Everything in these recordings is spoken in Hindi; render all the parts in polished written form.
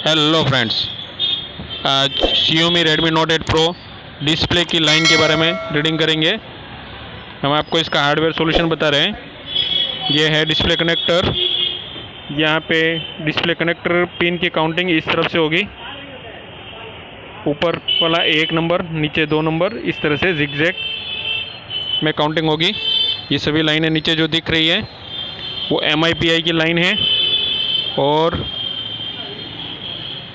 हेलो फ्रेंड्स, आज Xiaomi Redmi Note 8 Pro display की लाइन के बारे में रीडिंग करेंगे। हम आपको इसका हार्डवेयर सॉल्यूशन बता रहे हैं। ये है डिस्प्ले कनेक्टर। यहाँ पे डिस्प्ले कनेक्टर पिन की काउंटिंग इस तरफ से होगी। ऊपर वाला 1 नंबर, नीचे 2 नंबर, इस तरह से जिगजैग में काउंटिंग होगी। ये सभी लाइनें नीचे जो दिख रही है वो MIPI की लाइन है और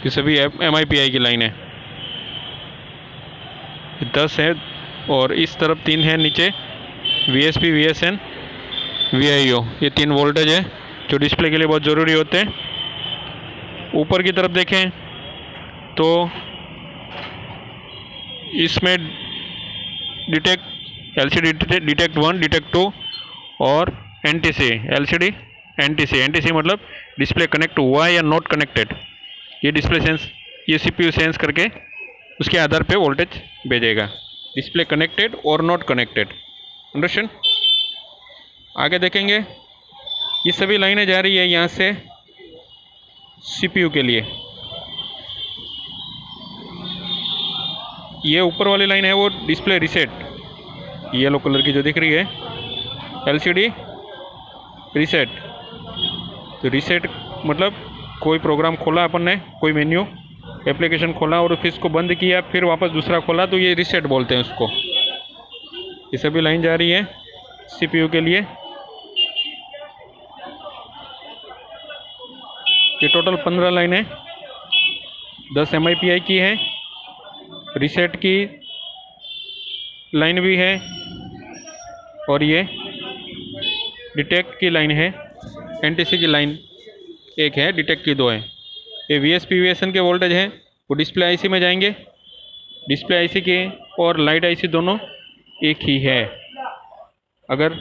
ये सभी MIPI की लाइन है। 10 है और इस तरफ 3 है नीचे VSP, VSN, VIO। ये 3 वोल्टेज है जो डिस्प्ले के लिए बहुत ज़रूरी होते हैं। ऊपर की तरफ देखें तो इसमें LCD डिटेक्ट 1, डिटेक्ट 2 और NTC, LCD NTC मतलब डिस्प्ले कनेक्ट हुआ या नॉट कनेक्टेड। ये डिस्प्ले सेंस, ये CPU सेंस करके उसके आधार पे वोल्टेज भेजेगा, डिस्प्ले कनेक्टेड और नॉट कनेक्टेड। अंडरस्टैंड। आगे देखेंगे ये सभी लाइनें जा रही है यहाँ से CPU के लिए। ये ऊपर वाली लाइन है वो डिस्प्ले रीसेट, येलो कलर की जो दिख रही है LCD रीसेट। तो रीसेट मतलब कोई प्रोग्राम खोला अपन ने, कोई मेन्यू एप्लीकेशन खोला और फिर इसको बंद किया, फिर वापस दूसरा खोला, तो ये रीसेट बोलते हैं उसको। ये सभी लाइन जा रही है CPU के लिए। ये टोटल 15 लाइन है। 10 MIPI की है, रीसेट की लाइन भी है और ये डिटेक्ट की लाइन है। NTC की लाइन 1 है, डिटेक्ट की 2 है। ये VSP, VSN के वोल्टेज हैं वो डिस्प्ले IC में जाएंगे। डिस्प्ले IC के और लाइट IC दोनों एक ही है। अगर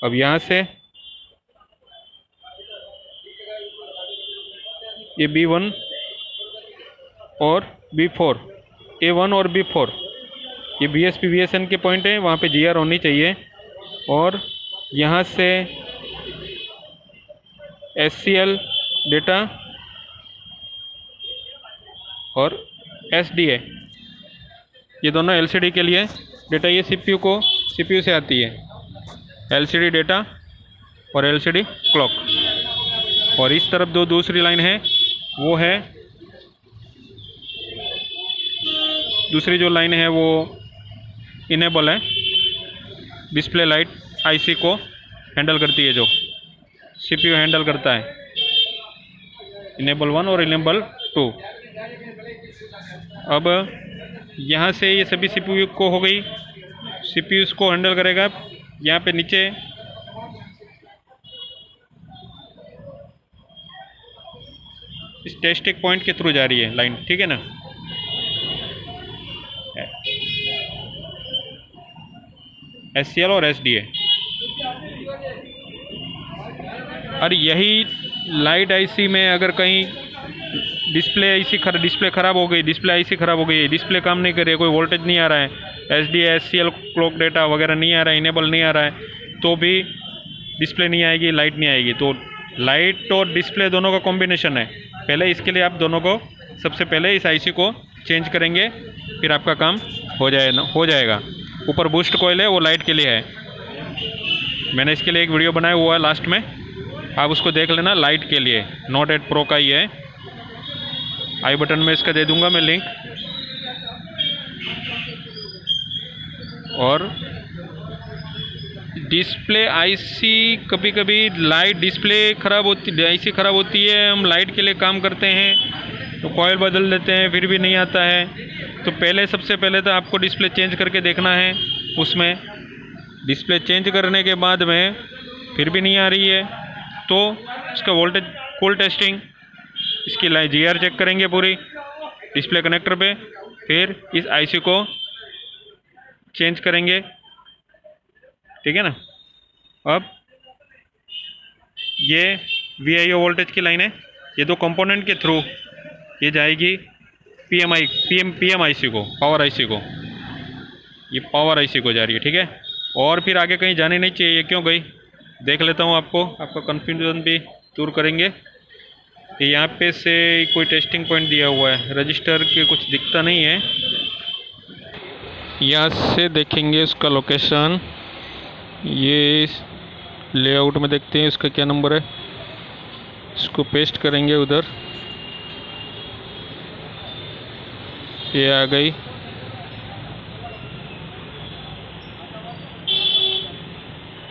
अब यहाँ से ये B1 और B4, A1 और B4 ये VSP, VSN के पॉइंट हैं, वहाँ पे GR होनी चाहिए। और यहाँ से SCL डेटा और SDA, ये दोनों LCD के लिए डेटा। ये CPU से आती है LCD डेटा और LCD क्लॉक। और इस तरफ जो दूसरी लाइन है वो है, दूसरी जो लाइन है वो इनेबल है, डिस्प्ले लाइट IC को हैंडल करती है, जो CPU हैंडल करता है। इनेबल 1 और इनेबल 2। अब यहाँ से ये सभी CPU को हो गई, CPU को हैंडल करेगा। यहाँ पे नीचे इस टेस्टिंग पॉइंट के थ्रू जा रही है लाइन, ठीक है ना। SCL और SDA। और यही लाइट IC में अगर कहीं डिस्प्ले ख़राब हो गई, डिस्प्ले IC ख़राब हो गई, डिस्प्ले काम नहीं कर रही है, कोई वोल्टेज नहीं आ रहा है, SDA, SCL क्लॉक डेटा वगैरह नहीं आ रहा है, इनेबल नहीं आ रहा है, तो भी डिस्प्ले नहीं आएगी, लाइट नहीं आएगी। तो लाइट और डिस्प्ले दोनों का कॉम्बिनेशन है। पहले इसके लिए आप दोनों को, सबसे पहले इस IC को चेंज करेंगे, फिर आपका काम हो जाएगा। ऊपर बूस्ट कॉइल है वो लाइट के लिए है, मैंने इसके लिए एक वीडियो बनाया हुआ है लास्ट में, आप उसको देख लेना। लाइट के लिए Note 8 Pro का ही है। आई बटन में इसका दे दूंगा मैं लिंक। और डिस्प्ले IC, कभी कभी लाइट डिस्प्ले ख़राब होती, IC ख़राब होती है, हम लाइट के लिए काम करते हैं तो कॉइल बदल देते हैं, फिर भी नहीं आता है। तो सबसे पहले तो आपको डिस्प्ले चेंज करके देखना है। उसमें डिस्प्ले चेंज करने के बाद में फिर भी नहीं आ रही है तो इसका वोल्टेज कूल टेस्टिंग, इसकी GR चेक करेंगे पूरी डिस्प्ले कनेक्टर पे, फिर इस IC को चेंज करेंगे, ठीक है ना। अब ये VIO वोल्टेज की लाइन है, ये 2 कंपोनेंट के थ्रू ये जाएगी PM IC को, पावर IC को, ये पावर IC को जा रही है, ठीक है। और फिर आगे कहीं जाने नहीं चाहिए, क्यों गई देख लेता हूँ, आपका कन्फ्यूजन भी दूर करेंगे। यहाँ पे से कोई टेस्टिंग पॉइंट दिया हुआ है, रजिस्टर के कुछ दिखता नहीं है। यहाँ से देखेंगे उसका लोकेशन, ये लेआउट में देखते हैं इसका क्या नंबर है, इसको पेस्ट करेंगे उधर, ये आ गई।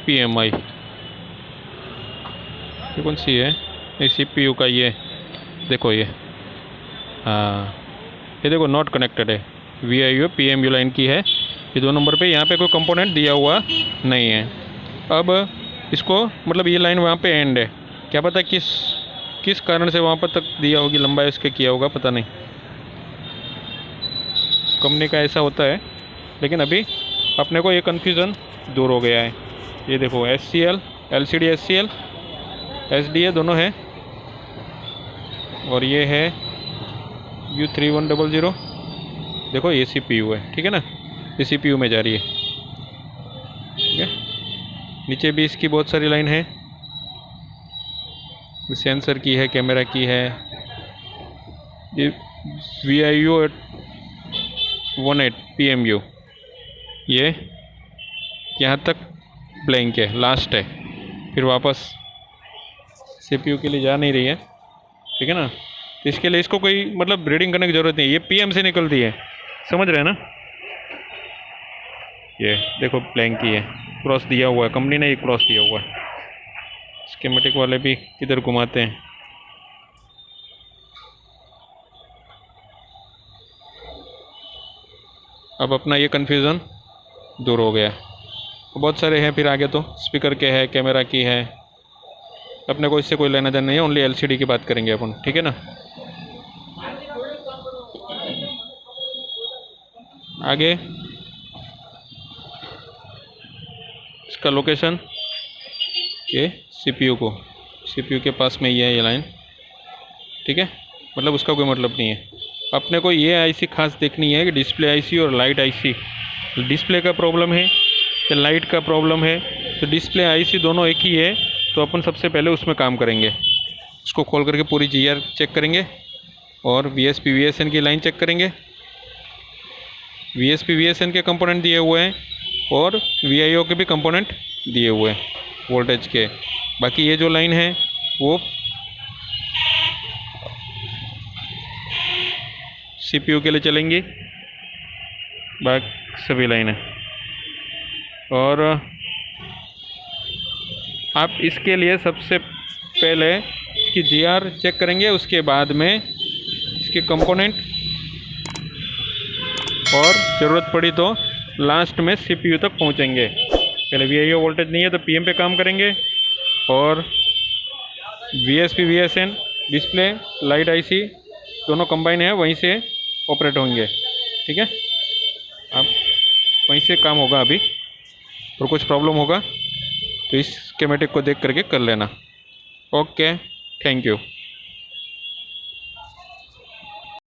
PMI ये कौन सी है, ये CPU का, ये देखो ये, हाँ ये देखो नॉट कनेक्टेड है, VIO PMU लाइन की है ये 2 नंबर पे। यहाँ पे कोई कंपोनेंट दिया हुआ नहीं है। अब इसको मतलब ये लाइन वहाँ पे एंड है, क्या पता किस कारण से वहाँ पर तक दिया होगी, लंबाई इसके किया होगा पता नहीं, कंपनी का ऐसा होता है। लेकिन अभी अपने को ये कन्फ्यूज़न दूर हो गया है। ये देखो SCL LCD SCL SDA दोनों है, और ये है U3100। देखो ये CPU है, ठीक है ना, ये CPU में जा रही है, ठीक है। नीचे भी इसकी बहुत सारी लाइन है, सेंसर की है, कैमरा की है, ये VIO 18 PMU, ये यहाँ तक ब्लैंक है, लास्ट है, फिर वापस CPU के लिए जा नहीं रही है, ठीक है ना। तो इसके लिए इसको कोई मतलब रीडिंग करने की ज़रूरत नहीं है, ये PM से निकलती है, समझ रहे हैं ना। ये देखो ब्लैंक ही है, क्रॉस दिया हुआ है, कंपनी ने ये क्रॉस दिया हुआ है। स्कीमेटिक वाले भी किधर घुमाते हैं। अब अपना ये कन्फ्यूज़न दूर हो गया। बहुत सारे हैं फिर आगे, तो स्पीकर के है, कैमरा की है, अपने को इससे कोई लेना देना नहीं है, ओनली LCD की बात करेंगे अपन, ठीक है ना। आगे इसका लोकेशन, ये CPU के पास में ही है ये लाइन, ठीक है। मतलब उसका कोई मतलब नहीं है। अपने को ये IC खास देखनी है कि डिस्प्ले IC और लाइट IC, डिस्प्ले का प्रॉब्लम है या लाइट का प्रॉब्लम है। तो डिस्प्ले IC दोनों एक ही है, तो अपन सबसे पहले उसमें काम करेंगे। इसको खोल करके पूरी GR चेक करेंगे और VSP VSN की लाइन चेक करेंगे। VSP VSN के कंपोनेंट दिए हुए हैं और VIO के भी कंपोनेंट दिए हुए हैं वोल्टेज के। बाकी ये जो लाइन है वो CPU के लिए चलेंगी, बाकी सभी लाइनें। और आप इसके लिए सबसे पहले इसकी GR चेक करेंगे, उसके बाद में इसके कंपोनेंट, और ज़रूरत पड़ी तो लास्ट में CPU तक पहुंचेंगे। पहले VIO वोल्टेज नहीं है तो PM पे काम करेंगे, और VSP VSN display light IC दोनों कंबाइन है, वहीं से ऑपरेट होंगे, ठीक है। अब वहीं से काम होगा अभी, और कुछ प्रॉब्लम होगा तो इस स्कीमेटिक को देख करके कर लेना। Okay, thank you.